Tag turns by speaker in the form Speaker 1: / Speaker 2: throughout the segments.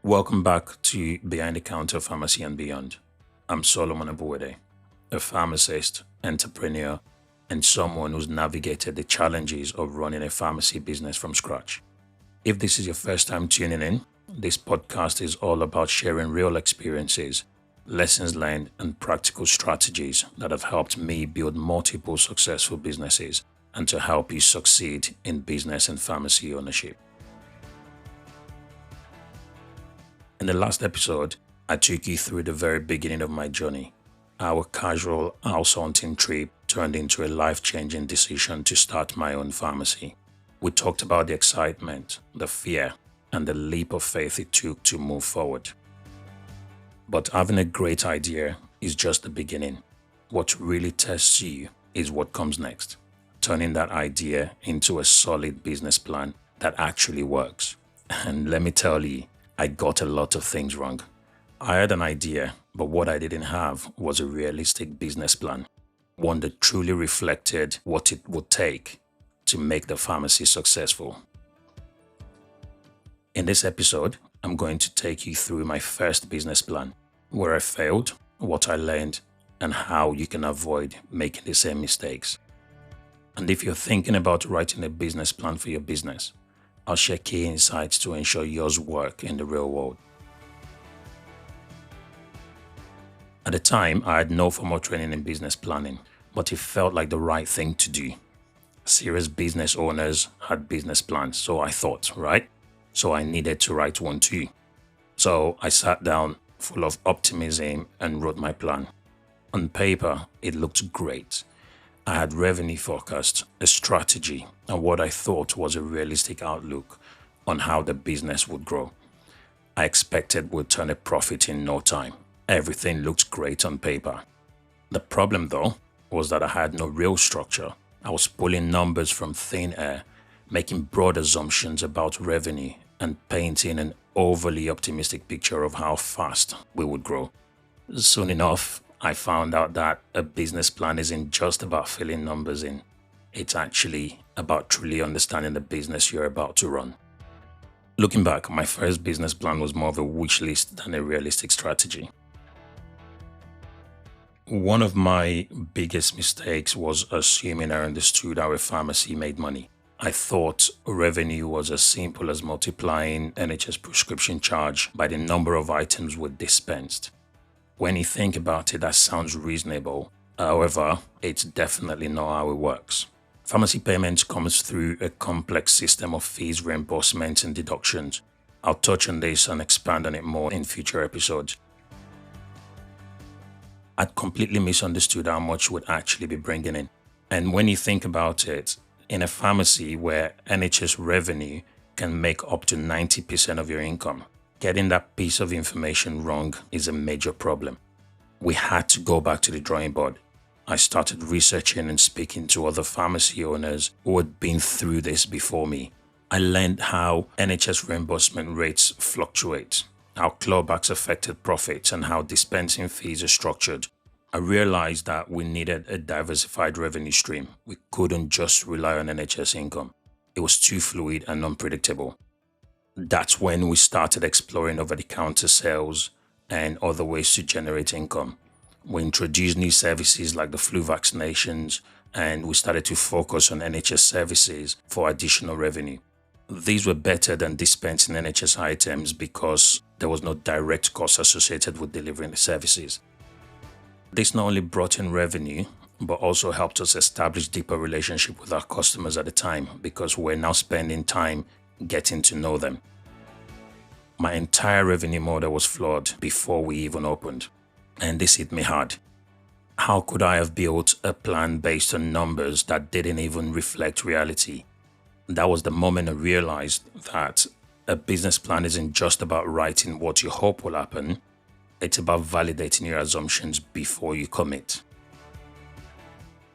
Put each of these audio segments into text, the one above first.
Speaker 1: Welcome back to Behind the Counter Pharmacy and Beyond. I'm Solomon Abuede, a pharmacist, entrepreneur, and someone who's navigated the challenges of running a pharmacy business from scratch. If this is your first time tuning in, this podcast is all about sharing real experiences, lessons learned, and practical strategies that have helped me build multiple successful businesses and to help you succeed in business and pharmacy ownership. In the last episode, I took you through the very beginning of my journey. Our casual house hunting trip turned into a life-changing decision to start my own pharmacy. We talked about the excitement, the fear, and the leap of faith it took to move forward. But having a great idea is just the beginning. What really tests you is what comes next, turning that idea into a solid business plan that actually works. And let me tell you, I got a lot of things wrong. I had an idea, but what I didn't have was a realistic business plan, one that truly reflected what it would take to make the pharmacy successful. In this episode, I'm going to take you through my first business plan, where I failed, what I learned, and how you can avoid making the same mistakes. And if you're thinking about writing a business plan for your business, I'll share key insights to ensure yours work in the real world. At the time, I had no formal training in business planning, but it felt like the right thing to do. Serious business owners had business plans, so I thought, right? So I needed to write one too. So I sat down full of optimism and wrote my plan. On paper, it looked great. I had revenue forecast, a strategy, and what I thought was a realistic outlook on how the business would grow. I expected we'd turn a profit in no time. Everything looked great on paper. The problem, though, was that I had no real structure. I was pulling numbers from thin air, making broad assumptions about revenue, and painting an overly optimistic picture of how fast we would grow. Soon enough, I found out that a business plan isn't just about filling numbers in. It's actually about truly understanding the business you're about to run. Looking back, my first business plan was more of a wish list than a realistic strategy. One of my biggest mistakes was assuming I understood how a pharmacy made money. I thought revenue was as simple as multiplying NHS prescription charge by the number of items we dispensed. When you think about it, that sounds reasonable. However, it's definitely not how it works. Pharmacy payment comes through a complex system of fees, reimbursements, and deductions. I'll touch on this and expand on it more in future episodes. I'd completely misunderstood how much we'd actually be bringing in. And when you think about it, in a pharmacy where NHS revenue can make up to 90% of your income, getting that piece of information wrong is a major problem. We had to go back to the drawing board. I started researching and speaking to other pharmacy owners who had been through this before me. I learned how NHS reimbursement rates fluctuate, how clawbacks affected profits, and how dispensing fees are structured. I realized that we needed a diversified revenue stream. We couldn't just rely on NHS income. It was too fluid and unpredictable. That's when we started exploring over-the-counter sales and other ways to generate income. We introduced new services like the flu vaccinations, and we started to focus on NHS services for additional revenue. These were better than dispensing NHS items because there was no direct cost associated with delivering the services. This not only brought in revenue, but also helped us establish deeper relationship with our customers at the time because we're now spending time getting to know them. My entire revenue model was flawed before we even opened, and this hit me hard. How could I have built a plan based on numbers that didn't even reflect reality? That was the moment I realized that a business plan isn't just about writing what you hope will happen, it's about validating your assumptions before you commit.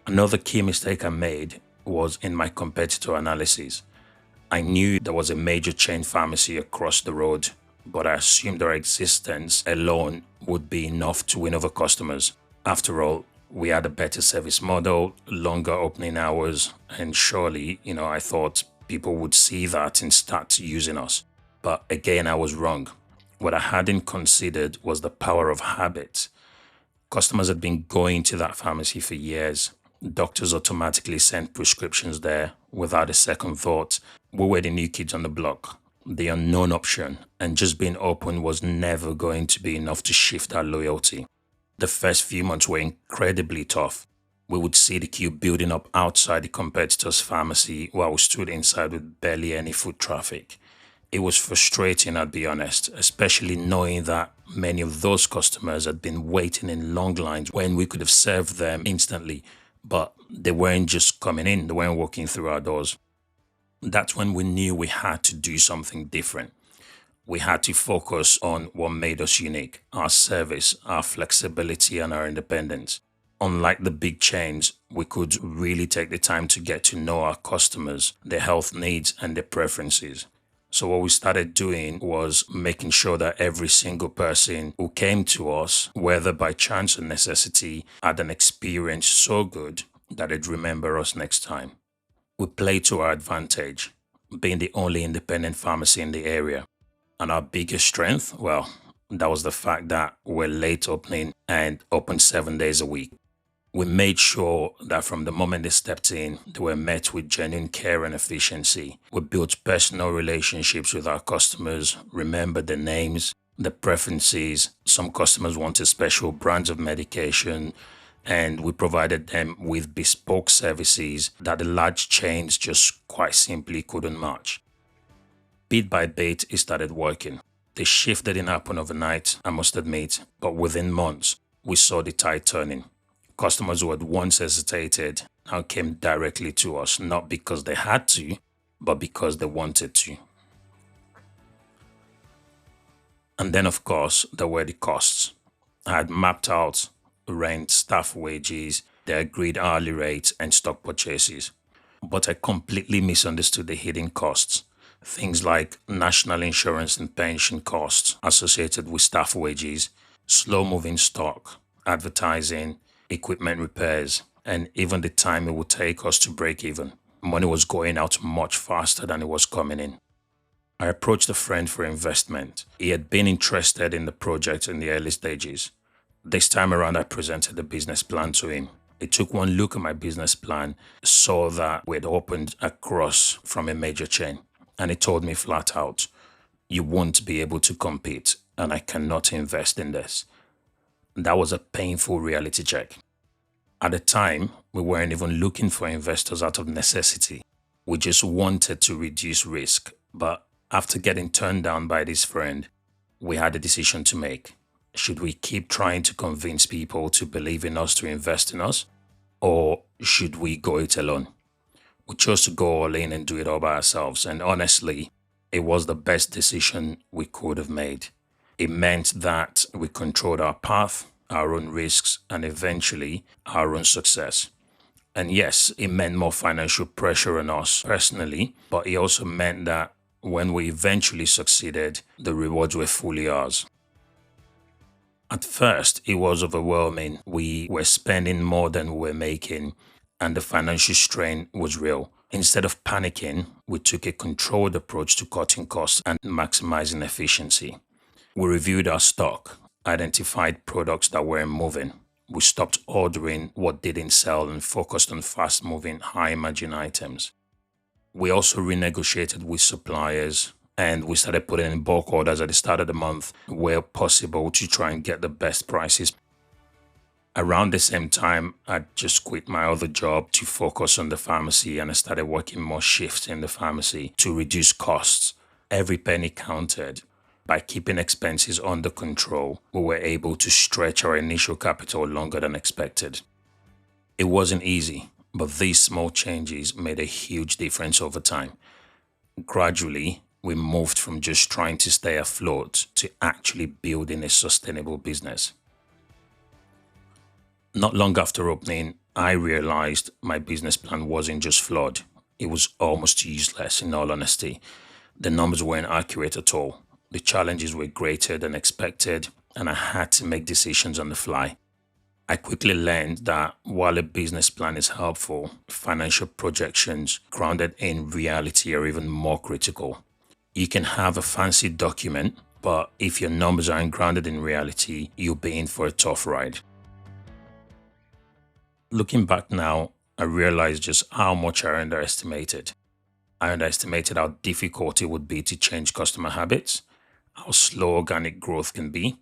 Speaker 1: Another key mistake I made was in my competitor analysis. I knew there was a major chain pharmacy across the road, but I assumed their existence alone would be enough to win over customers. After all, we had a better service model, longer opening hours, and surely, I thought people would see that and start using us. But again, I was wrong. What I hadn't considered was the power of habit. Customers had been going to that pharmacy for years. Doctors automatically sent prescriptions there without a second thought. We were the new kids on the block, the unknown option, and just being open was never going to be enough to shift our loyalty. The first few months were incredibly tough. We would see the queue building up outside the competitor's pharmacy while we stood inside with barely any foot traffic. It was frustrating, I'll be honest, especially knowing that many of those customers had been waiting in long lines when we could have served them instantly, but they weren't just coming in, they weren't walking through our doors. That's when we knew we had to do something different. We had to focus on what made us unique: our service, our flexibility, and our independence. Unlike the big chains, we could really take the time to get to know our customers, their health needs, and their preferences. So what we started doing was making sure that every single person who came to us, whether by chance or necessity, had an experience so good that they'd remember us next time. We played to our advantage, being the only independent pharmacy in the area. And our biggest strength, well, that was the fact that we're late opening and open 7 days a week. We made sure that from the moment they stepped in, they were met with genuine care and efficiency. We built personal relationships with our customers, remembered their names, their preferences. Some customers wanted special brands of medication, and we provided them with bespoke services that the large chains just quite simply couldn't match. Bit by bit, it started working. The shift didn't happen overnight, I must admit, but within months, we saw the tide turning. Customers who had once hesitated now came directly to us, not because they had to, but because they wanted to. And then, of course, there were the costs. I had mapped out rent, staff wages, the agreed hourly rates, and stock purchases. But I completely misunderstood the hidden costs. Things like national insurance and pension costs associated with staff wages, slow-moving stock, advertising, equipment repairs, and even the time it would take us to break even. Money was going out much faster than it was coming in. I approached a friend for investment. He had been interested in the project in the early stages. This time around, I presented the business plan to him. He took one look at my business plan, saw that we had opened across from a major chain, and he told me flat out, "You won't be able to compete, and I cannot invest in this." That was a painful reality check. At the time, we weren't even looking for investors out of necessity. We just wanted to reduce risk. But after getting turned down by this friend, we had a decision to make. Should we keep trying to convince people to believe in us, to invest in us, or should we go it alone? We chose to go all in and do it all by ourselves. And honestly, it was the best decision we could have made. It meant that we controlled our path, our own risks, and eventually our own success. And yes, it meant more financial pressure on us personally, but it also meant that when we eventually succeeded, the rewards were fully ours. At first, it was overwhelming. We were spending more than we were making, and the financial strain was real. Instead of panicking, we took a controlled approach to cutting costs and maximizing efficiency. We reviewed our stock, identified products that weren't moving. We stopped ordering what didn't sell and focused on fast-moving, high-margin items. We also renegotiated with suppliers, and we started putting in bulk orders at the start of the month where possible to try and get the best prices. Around the same time, I just quit my other job to focus on the pharmacy, and I started working more shifts in the pharmacy to reduce costs. Every penny counted. By keeping expenses under control, we were able to stretch our initial capital longer than expected. It wasn't easy, but these small changes made a huge difference over time. Gradually, we moved from just trying to stay afloat to actually building a sustainable business. Not long after opening, I realized my business plan wasn't just flawed. It was almost useless, in all honesty. The numbers weren't accurate at all. The challenges were greater than expected, and I had to make decisions on the fly. I quickly learned that while a business plan is helpful, financial projections grounded in reality are even more critical. You can have a fancy document, But if your numbers aren't grounded in reality, you'll be in for a tough ride. Looking back now, I realize just how much I underestimated. I underestimated how difficult it would be to change customer habits, how slow organic growth can be,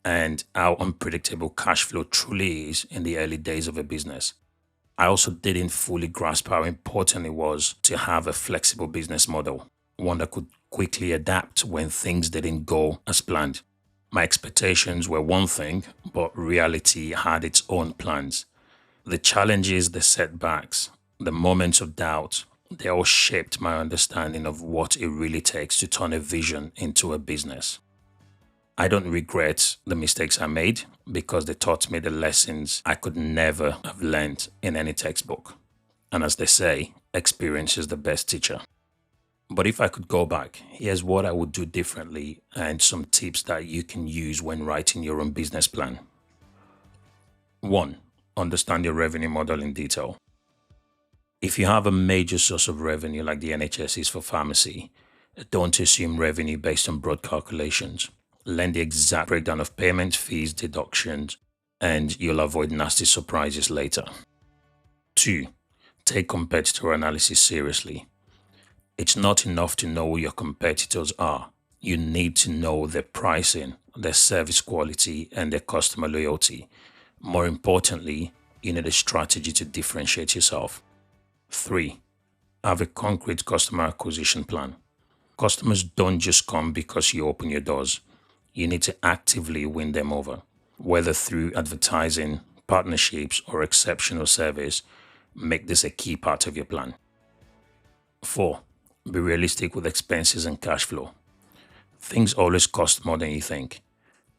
Speaker 1: and how unpredictable cash flow truly is in the early days of a business. I also didn't fully grasp how important it was to have a flexible business model, one that could quickly adapt when things didn't go as planned. My expectations were one thing, but reality had its own plans. The challenges, the setbacks, the moments of doubt, they all shaped my understanding of what it really takes to turn a vision into a business. I don't regret the mistakes I made because they taught me the lessons I could never have learned in any textbook. And as they say, experience is the best teacher. But if I could go back, here's what I would do differently and some tips that you can use when writing your own business plan. 1. Understand your revenue model in detail. If you have a major source of revenue like the NHS is for pharmacy, don't assume revenue based on broad calculations. Learn the exact breakdown of payments, fees, deductions, and you'll avoid nasty surprises later. 2. Take competitor analysis seriously. It's not enough to know who your competitors are. You need to know their pricing, their service quality, and their customer loyalty. More importantly, you need a strategy to differentiate yourself. 3. Have a concrete customer acquisition plan. Customers don't just come because you open your doors. You need to actively win them over, whether through advertising, partnerships, or exceptional service. Make this a key part of your plan. 4. Be realistic with expenses and cash flow. Things always cost more than you think.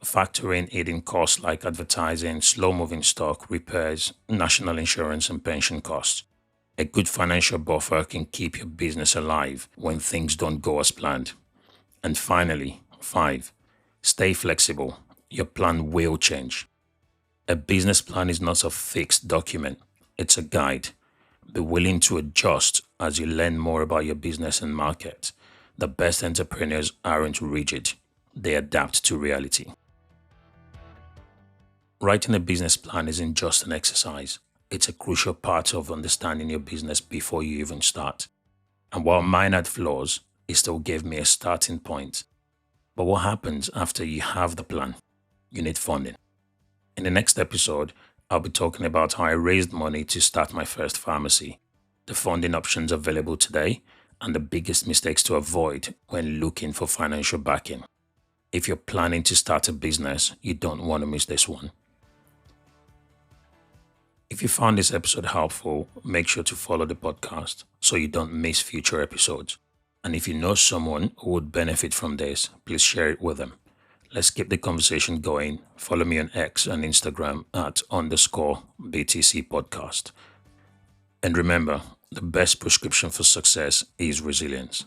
Speaker 1: Factor in hidden costs like advertising, slow-moving stock, repairs, national insurance, and pension costs. A good financial buffer can keep your business alive when things don't go as planned. And finally, 5. Stay flexible. Your plan will change. A business plan is not a fixed document. It's a guide. Be willing to adjust as you learn more about your business and market. The best entrepreneurs aren't rigid. They adapt to reality. Writing a business plan isn't just an exercise. It's a crucial part of understanding your business before you even start. And while mine had flaws, it still gave me a starting point. But what happens after you have the plan? You need funding. In the next episode, I'll be talking about how I raised money to start my first pharmacy, the funding options available today, and the biggest mistakes to avoid when looking for financial backing. If you're planning to start a business, you don't want to miss this one. If you found this episode helpful, make sure to follow the podcast so you don't miss future episodes. And if you know someone who would benefit from this, please share it with them. Let's keep the conversation going. Follow me on X and Instagram @_BTC podcast. And remember, the best prescription for success is resilience.